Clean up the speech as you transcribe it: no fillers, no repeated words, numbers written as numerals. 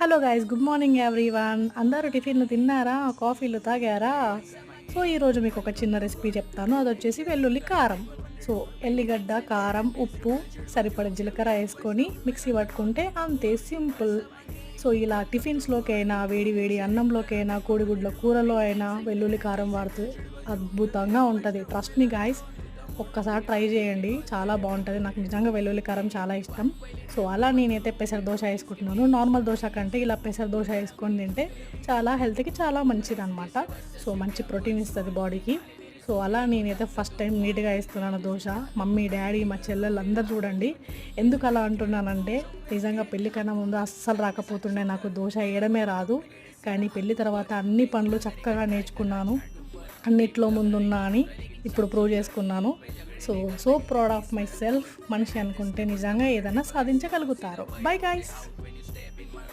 Hello guys, good morning everyone. అందరూ టిఫిన్లు తిన్నారా? కాఫీలు తాగారా? సో ఈరోజు మీకు ఒక చిన్న రెసిపీ చెప్తాను. అది వచ్చేసి వెల్లుల్లి కారం. సో ఎల్లిగడ్డ, కారం, ఉప్పు, సరిపడ జీలకర్ర వేసుకొని మిక్సీ పట్టుకుంటే అంతే, సింపుల్. సో ఇలా టిఫిన్స్లోకైనా, వేడి వేడి అన్నంలోకైనా, కోడిగుడ్ల కూరలో అయినా వెల్లుల్లి కారం వాడితే అద్భుతంగా ఉంటుంది. ట్రస్ట్ మీ గాయస్, ఒక్కసారి ట్రై చేయండి, చాలా బాగుంటుంది. నాకు నిజంగా వెల్లుల్లి కారం చాలా ఇష్టం. సో అలా నేనైతే పెసర దోశ వేసుకుంటున్నాను. నార్మల్ దోశ కంటే ఇలా పెసర దోశ వేసుకొని తింటే చాలా హెల్త్కి చాలా మంచిది అనమాట. సో మంచి ప్రోటీన్ ఇస్తుంది బాడీకి. సో అలా నేనైతే ఫస్ట్ టైం నీట్గా వేస్తున్నాను దోశ. మమ్మీ, డాడీ, మా చెల్లెళ్ళు అందరు చూడండి. ఎందుకు అలా అంటున్నానంటే, నిజంగా పెళ్ళి కన్నా ముందు అస్సలు రాకపోతుండే, నాకు దోశ వేయడమే రాదు. కానీ పెళ్ళి తర్వాత అన్ని పనులు చక్కగా నేర్చుకున్నాను, అన్నిట్లో ముందున్నా అని ఇప్పుడు ప్రూవ్ చేసుకున్నాను. So proud of myself. మనిషి అనుకుంటే నిజంగా ఏదైనా సాధించగలుగుతారు. Bye guys.